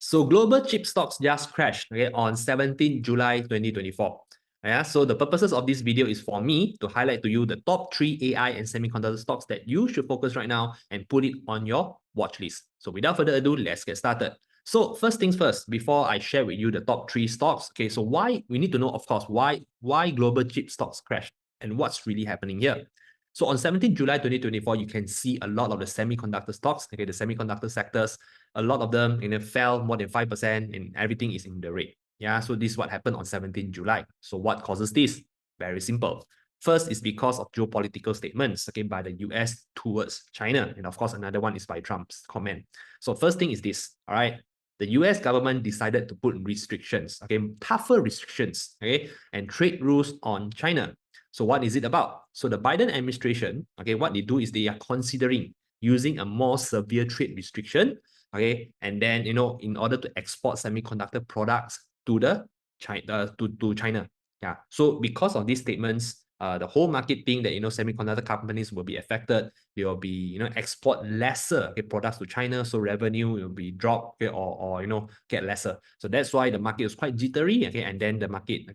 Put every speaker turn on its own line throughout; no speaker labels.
So global chip stocks just crashed, okay, on 17 July 2024. Yeah, so the purposes of this video is for me to highlight to you the top 3 AI and semiconductor stocks that you should focus right now and put it on your watch list. So without further ado, let's get started. So first things first, before I share with you the top 3 stocks, okay, so why we need to know, of course, why global chip stocks crashed and what's really happening here. So on 17 July 2024, you can see a lot of the semiconductor stocks, okay, the semiconductor sectors, a lot of them fell more than 5% and everything is in the red. Yeah, so this is what happened on 17 July. So what causes this? Very simple. First is because of geopolitical statements, okay, by the US towards China. And of course, another one is by Trump's comment. So first thing is this, all right? The US government decided to put restrictions, okay, tougher restrictions, okay, and trade rules on China. So what is it about? So the Biden administration, okay, what they do is they are considering using a more severe trade restriction, okay, and then in order to export semiconductor products to the China. Yeah. So because of these statements, the whole market think that semiconductor companies will be affected. They will be export lesser, okay, products to China, so revenue will be dropped, okay, or get lesser. So that's why the market is quite jittery, okay, and then the market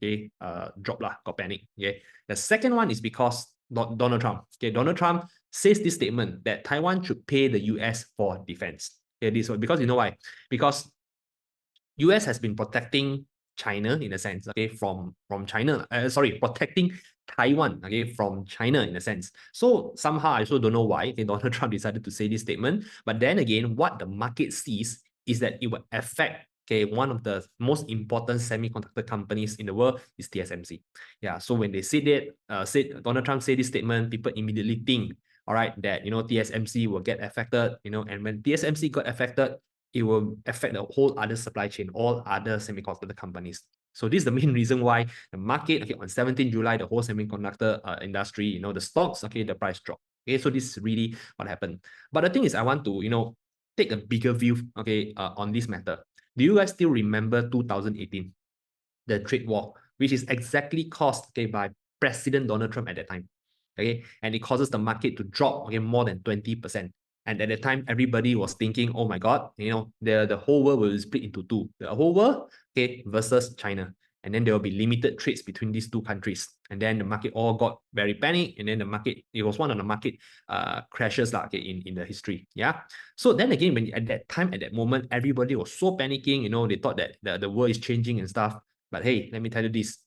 drop lah, got panic. Okay. The second one is because Donald Trump. Okay, Donald Trump says this statement that Taiwan should pay the US for defense. Okay, this one because you know why? Because US has been protecting China in a sense, okay, from China. Protecting Taiwan, okay, from China in a sense. So somehow I also don't know why Donald Trump decided to say this statement. But then again, what the market sees is that it will affect one of the most important semiconductor companies in the world is TSMC. Yeah, so when they said Donald Trump said this statement, people immediately think, all right, that TSMC will get affected, and when TSMC got affected, it will affect the whole other supply chain, all other semiconductor companies. So this is the main reason why the market, okay, on 17 July, the whole semiconductor industry, the stocks, okay, the price dropped. Okay, so this is really what happened. But the thing is, I want to, take a bigger view, okay, on this matter. Do you guys still remember 2018, the trade war, which is exactly caused, okay, by President Donald Trump at that time, okay, and it causes the market to drop, okay, more than 20%. And at the time, everybody was thinking, oh my God, the whole world will split into two. The whole world, okay, versus China. And then there will be limited trades between these two countries. And then the market all got very panicked. And then the market, it was one of the market crashes okay, in the history. Yeah. So then again, when at that time, at that moment, everybody was so panicking, they thought that the world is changing and stuff. But hey, let me tell you this.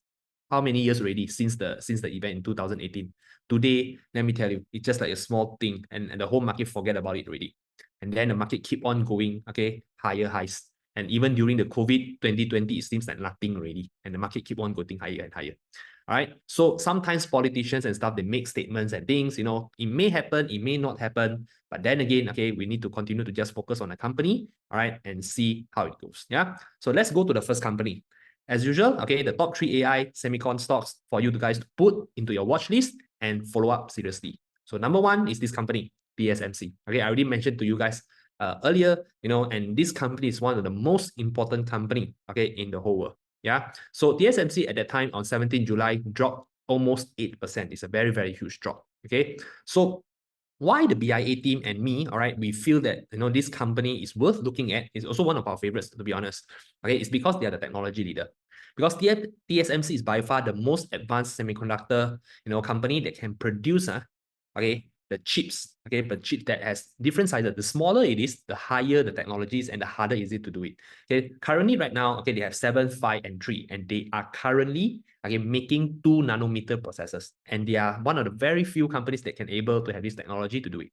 How many years already since the event in 2018? Today, let me tell you, it's just like a small thing, and the whole market forget about it already. And then the market keep on going, okay, higher highs. And even during the COVID 2020, it seems like nothing already. And the market keep on going higher and higher. All right. So sometimes politicians and stuff, they make statements and things, it may happen, it may not happen. But then again, okay, we need to continue to just focus on the company, all right, and see how it goes. Yeah. So let's go to the first company. As usual, okay, the top 3 AI semicon stocks for you guys to put into your watch list and follow up seriously. So number 1 is this company, TSMC. Okay, I already mentioned to you guys earlier, and this company is one of the most important company, okay, in the whole world. Yeah, so TSMC at that time on 17 July dropped almost 8%. It's a very, very huge drop. Okay, so why the BIA team and me, all right, we feel that this company is worth looking at. It's also one of our favorites, to be honest. Okay, it's because they are the technology leader. Because TSMC is by far the most advanced semiconductor company that can produce okay, the chips, okay, but chip that has different sizes. The smaller it is, the higher the technologies and the harder is it to do it. Okay, currently right now, okay, they have 7, 5, and 3, and they are currently making 2 nanometer processors, and they are one of the very few companies that can able to have this technology to do it.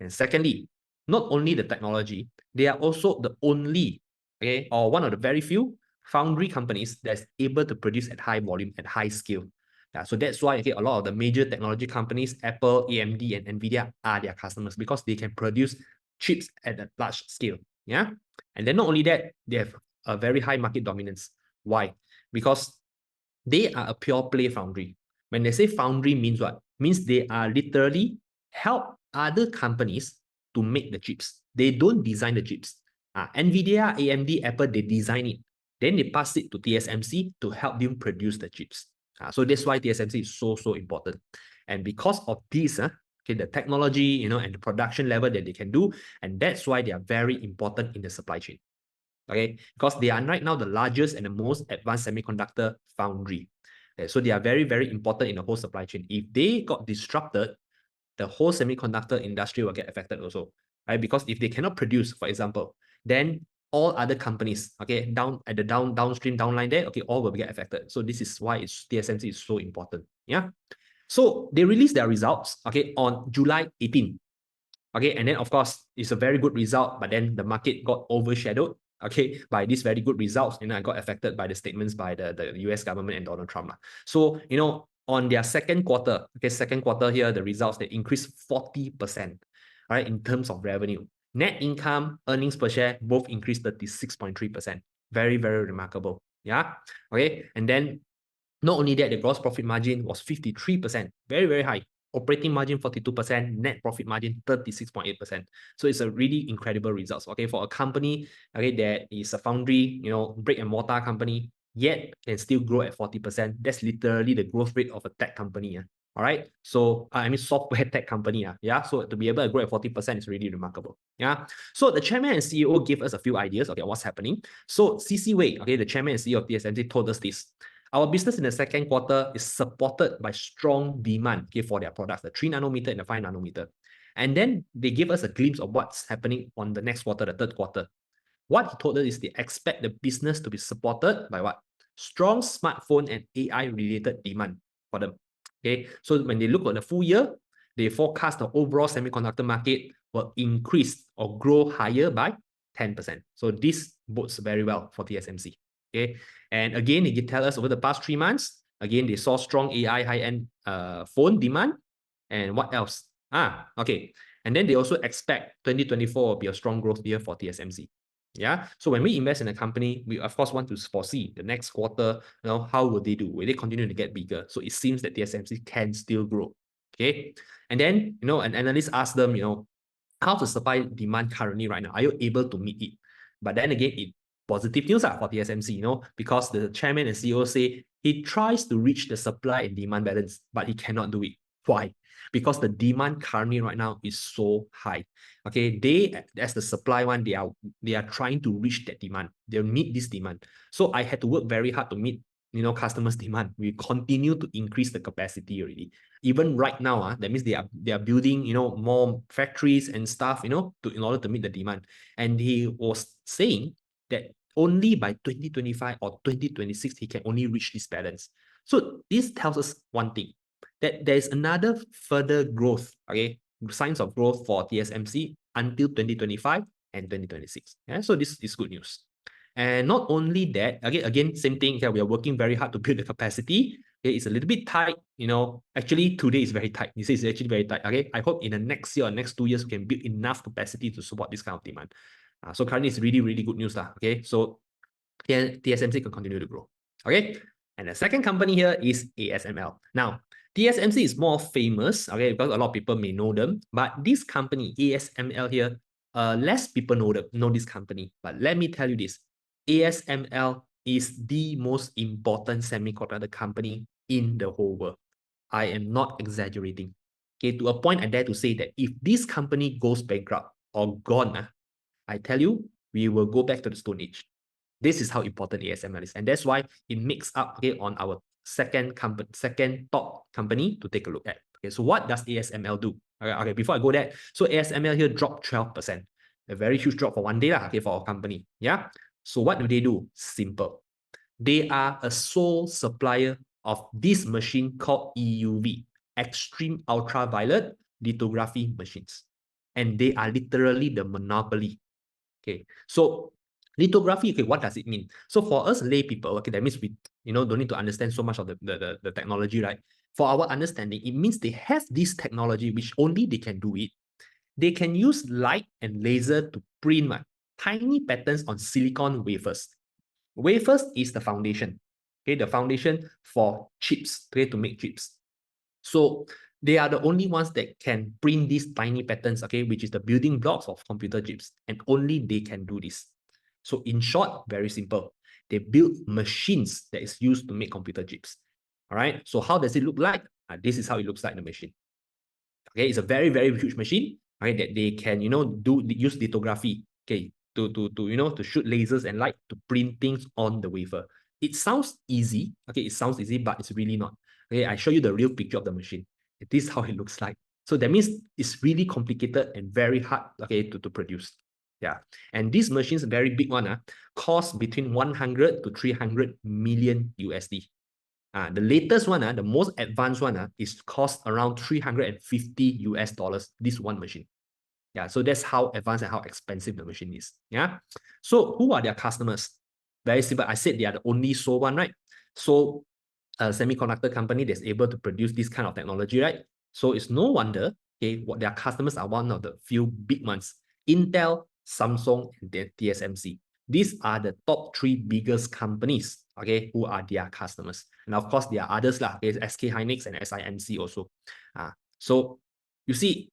And secondly, not only the technology, they are also the only, okay, or one of the very few foundry companies that's able to produce at high volume, at high scale. Yeah, so that's why a lot of the major technology companies, Apple, AMD, and NVIDIA are their customers because they can produce chips at a large scale. Yeah, and then not only that, they have a very high market dominance. Why? Because they are a pure play foundry. When they say foundry means what? Means they are literally help other companies to make the chips. They don't design the chips. NVIDIA, AMD, Apple, they design it. Then they pass it to TSMC to help them produce the chips. So that's why TSMC is so important. And because of this, okay, the technology, and the production level that they can do, and that's why they are very important in the supply chain. okay, because they are right now the largest and the most advanced semiconductor foundry. Okay, so they are very, very important in the whole supply chain. If they got disrupted, the whole semiconductor industry will get affected also, right? Because if they cannot produce, for example, then all other companies, okay, down at the downstream downline there, okay, all will get affected. So this is why TSMC is so important. Yeah. So they released their results, okay, on July 18. Okay, and then of course it's a very good result, but then the market got overshadowed, okay, by these very good results, and I got affected by the statements by the US government and Donald Trump. So, on their second quarter, okay, second quarter here, the results, they increased 40%, right, in terms of revenue. Net income, earnings per share, both increased 36.3%. Very, very remarkable. Yeah. Okay. And then not only that, the gross profit margin was 53%, very, very high. Operating margin 42%, net profit margin 36.8%. So it's a really incredible results. Okay, for a company, okay, that is a foundry, brick and mortar company, yet can still grow at 40%. That's literally the growth rate of a tech company. All right. So I mean software tech company. Yeah. So to be able to grow at 40% is really remarkable. Yeah. So the chairman and CEO gave us a few ideas, okay, what's happening. So CC Wei, okay, the chairman and CEO of TSMC told us this. Our business in the second quarter is supported by strong demand, okay, for their products, the 3 nanometer and the 5 nanometer. And then they give us a glimpse of what's happening on the next quarter, the third quarter. What he told us is they expect the business to be supported by what? Strong smartphone and AI-related demand for them. Okay, so when they look at the full year, they forecast the overall semiconductor market will increase or grow higher by 10%. So this bodes very well for TSMC. Okay, and again, they tell us over the past 3 months, again, they saw strong AI high-end phone demand. And what else? Okay. And then they also expect 2024 will be a strong growth year for TSMC. Yeah. So when we invest in a company, we of course want to foresee the next quarter, how will they do? Will they continue to get bigger? So it seems that TSMC can still grow. Okay. And then, an analyst asked them, how's the supply demand currently right now? Are you able to meet it? But then again, it positive news for TSMC, because the chairman and CEO say he tries to reach the supply and demand balance, but he cannot do it. Why? Because the demand currently right now is so high. Okay, they, as the supply one, they are trying to reach that demand. They'll meet this demand. So I had to work very hard to meet customers' demand. We continue to increase the capacity already. Even right now, that means they are building more factories and stuff in order to meet the demand. And he was saying that only by 2025 or 2026 he can only reach this balance. So this tells us one thing, that there is another further growth, okay, signs of growth for TSMC until 2025 and 2026. Yeah, so this is good news. And not only that, again, same thing here. We are working very hard to build the capacity. Okay, it's a little bit tight, Actually, today is very tight. He says it's actually very tight. Okay, I hope in the next year or next 2 years we can build enough capacity to support this kind of demand. So currently it's really, really good news. Okay, so TSMC can continue to grow. Okay, and the second company here is ASML. Now, TSMC is more famous, okay, because a lot of people may know them, but this company, ASML here, less people know this company. But let me tell you this, ASML is the most important semiconductor company in the whole world. I am not exaggerating. Okay, to a point I dare to say that if this company goes bankrupt or gone, I tell you, we will go back to the Stone Age. This is how important ASML is. And that's why it makes up, okay, on our second top company to take a look at. Okay, so what does ASML do? Okay, before I go there, so ASML here dropped 12%. A very huge drop for one day, okay, for our company. Yeah. So what do? Simple. They are a sole supplier of this machine called EUV, extreme ultraviolet lithography machines. And they are literally the monopoly. Okay, so lithography, okay, what does it mean? So for us lay people, okay, that means we don't need to understand so much of the technology, right? For our understanding, it means they have this technology which only they can do it. They can use light and laser to print tiny patterns on silicon wafers. Wafers is the foundation, okay, the foundation for chips, okay, to make chips. So they are the only ones that can print these tiny patterns, okay, which is the building blocks of computer chips, and only they can do this. So in short, very simple. They build machines that is used to make computer chips. All right. So how does it look like? This is how it looks like in the machine. Okay, it's a very, very huge machine, right? That they can, use lithography. Okay, to shoot lasers and light to print things on the wafer. It sounds easy, okay, it sounds easy, but it's really not. Okay, I show you the real picture of the machine. This is how it looks like. So that means it's really complicated and very hard, okay, to produce. Yeah, and these machines, very big one, cost between 100 to 300 million USD. The latest one, the most advanced one, is cost around 350 US dollars, this one machine. Yeah, so that's how advanced and how expensive the machine is. Yeah. So who are their customers? Very simple. I said they are the only sole one, right? So a semiconductor company that's able to produce this kind of technology, right? So it's no wonder, okay, what their customers are one of the few big ones: Intel, Samsung, and then TSMC. These are the top three biggest companies, okay, who are their customers. And of course, there are others, okay, SK Hynix and SIMC also. So you see,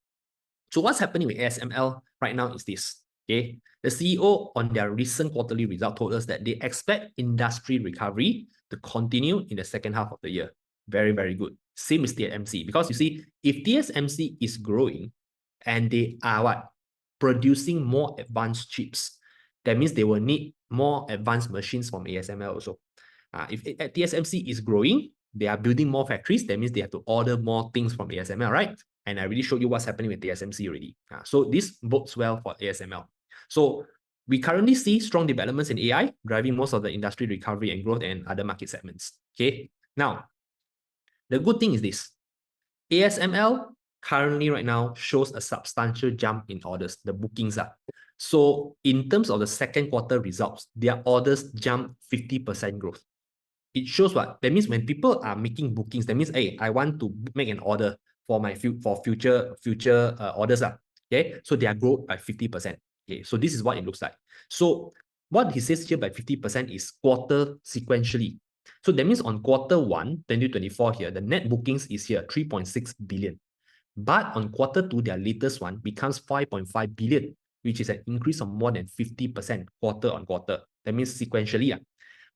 so what's happening with ASML right now is this, okay? The CEO on their recent quarterly result told us that they expect industry recovery to continue in the second half of the year. Very, very good. Same as TSMC, because you see, if TSMC is growing and they are what? Producing more advanced chips, that means they will need more advanced machines from ASML also. If TSMC is growing, they are building more factories, that means they have to order more things from ASML, right? And I already showed you what's happening with TSMC already. So this bodes well for ASML. So we currently see strong developments in AI, driving most of the industry recovery and growth and other market segments. Okay. Now, the good thing is this: ASML currently right now shows a substantial jump in orders, the bookings are. So in terms of the second quarter results, their orders jumped 50% growth. It shows what? That means when people are making bookings, that means, hey, I want to make an order for my future orders. Okay, so they are growth by 50%. Okay, so this is what it looks like. So what he says here by 50% is quarter sequentially. So that means on quarter 1, 2024 here, the net bookings is here 3.6 billion. But on quarter 2, their latest one becomes 5.5 billion, which is an increase of more than 50% quarter on quarter. That means sequentially.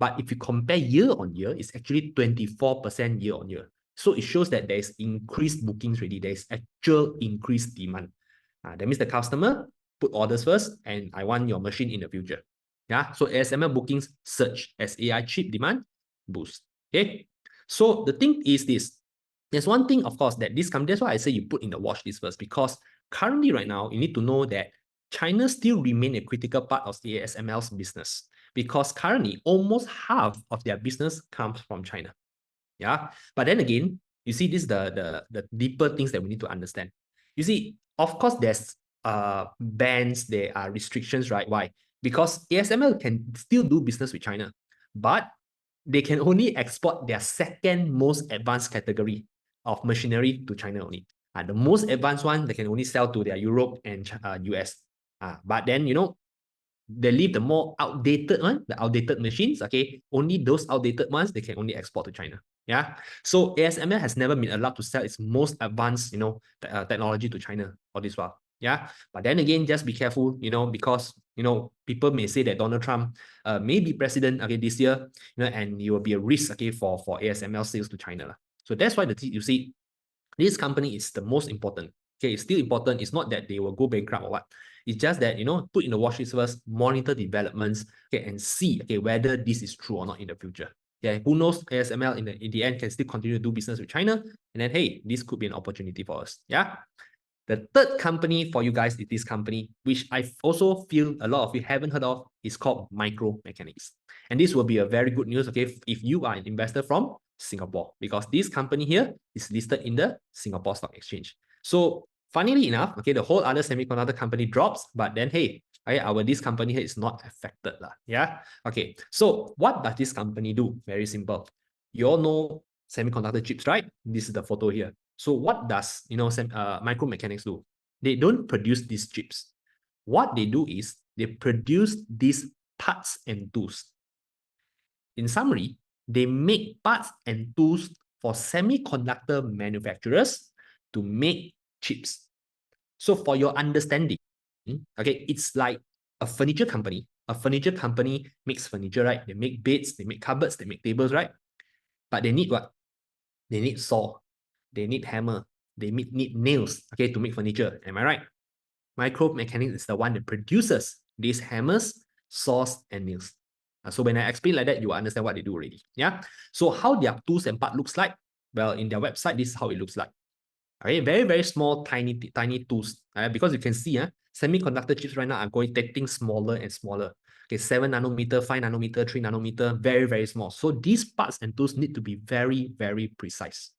But if you compare year on year, it's actually 24% year on year. So it shows that there is increased bookings already. There is actual increased demand. That means the customer put orders first, and I want your machine in the future. Yeah. So ASML bookings surge as AI chip demand boosts. Okay. So the thing is this. There's one thing, of course, that this company, that's why I say you put in the watch list first, because currently right now, you need to know that China still remains a critical part of the ASML's business, because currently almost half of their business comes from China. Yeah. But then again, you see, this is the deeper things that we need to understand. You see, of course, there's bans, there are restrictions, right? Why? Because ASML can still do business with China, but they can only export their second most advanced category of machinery to China only. The most advanced one, they can only sell to their Europe and US. But then, they leave the more outdated one, the outdated machines, okay? Only those outdated ones, they can only export to China. Yeah. So ASML has never been allowed to sell its most advanced, technology to China for this while. Yeah. But then again, just be careful, because, people may say that Donald Trump may be president, okay, this year, and it will be a risk, okay, for ASML sales to China. So that's why you see, this company is the most important. Okay, it's still important. It's not that they will go bankrupt or what. It's just that, put in the watch list first, monitor developments, okay, and see, okay, whether this is true or not in the future. Okay, who knows, ASML in the end can still continue to do business with China, and then, hey, this could be an opportunity for us. Yeah. The third company for you guys is this company, which I also feel a lot of you haven't heard of, is called Micromechanics. And this will be a very good news, okay, if you are an investor from Singapore, because this company here is listed in the Singapore Stock Exchange. So funnily enough, okay, the whole other semiconductor company drops, but then, hey, this company here is not affected. Yeah. Okay. So what does this company do? Very simple. You all know semiconductor chips, right? This is the photo here. So what does Micromechanics do? They don't produce these chips. What they do is they produce these parts and tools. In summary, they make parts and tools for semiconductor manufacturers to make chips. So for your understanding, okay, it's like a furniture company. A furniture company makes furniture, right? They make beds, they make cupboards, they make tables, right? But they need what? They need saw, they need hammer, they need nails, okay, to make furniture. Am I right? Micromechanics is the one that produces These hammers, saws, and nails. So when I explain like that, you will understand what they do already. Yeah. So how their tools and part looks like? Well, in their website, this is how it looks like. Okay, very, very small, tiny tools. Because you can see, semiconductor chips right now are getting smaller and smaller. Okay, 7 nanometer, 5 nanometer, 3 nanometer, very, very small. So these parts and tools need to be very, very precise.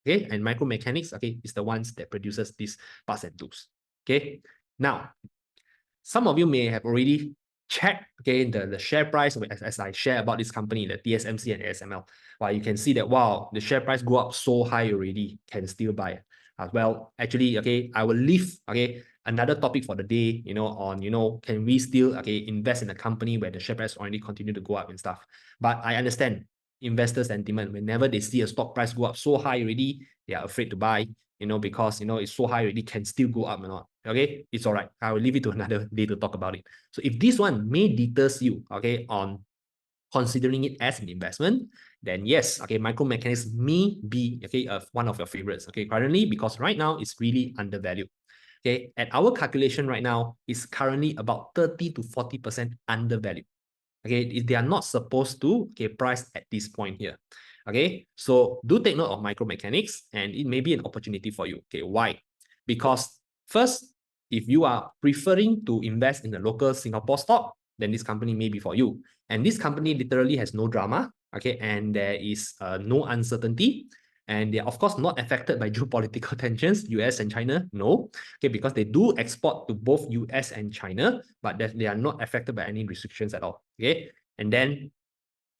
Okay, and micromechanics, okay, is the ones that produces these parts and tools. Okay, now, some of you may have already checked, okay, the share price as I share about this company, the TSMC and ASML. Well, you can see that, wow, the share price go up so high already, can still buy. Well, actually, okay, I will leave, okay, another topic for the day, on, can we still, okay, invest in a company where the share price already continue to go up and stuff. But I understand investor sentiment, whenever they see a stock price go up so high already, they are afraid to buy, because, it's so high already, can still go up or not. Okay, it's all right. I will leave it to another day to talk about it. So if this one may deters you, okay, on considering it as an investment, then yes, okay, micromechanics may be, okay, one of your favorites, okay, currently, because right now it's really undervalued. Okay, at our calculation right now, it's currently about 30 to 40% undervalued. Okay, they are not supposed to, okay, price at this point here. Okay, so do take note of micromechanics, and it may be an opportunity for you. Okay, why? Because first, if you are preferring to invest in the local Singapore stock, then this company may be for you. And this company literally has no drama, okay, and there is no uncertainty. And they're, of course, not affected by geopolitical tensions, US and China, no. Okay, because they do export to both US and China, but they are not affected by any restrictions at all. Okay, and then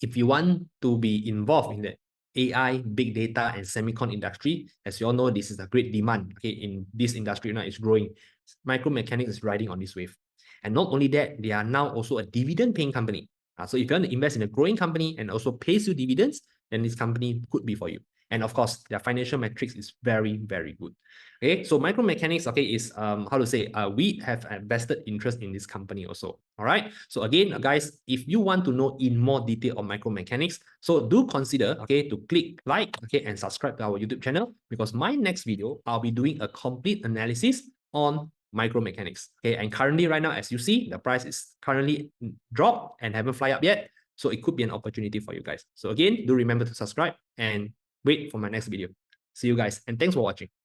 if you want to be involved in the AI, big data, and semicon industry, as you all know, this is a great demand. Okay, in this industry now, it's growing. Micromechanics is riding on this wave. And not only that, they are now also a dividend-paying company. So if you want to invest in a growing company and also pays you dividends, then this company could be for you. And of course, their financial metrics is very, very good. Okay, so micromechanics, okay, is how to say, we have a vested interest in this company also. All right. So again, guys, if you want to know in more detail on micromechanics, so do consider, okay, to click like, okay, and subscribe to our YouTube channel, because my next video, I'll be doing a complete analysis on micromechanics. Okay, and currently right now, as you see, the price is currently dropped and haven't fly up yet. So it could be an opportunity for you guys. So again, do remember to subscribe and wait for my next video. See you guys, and thanks for watching.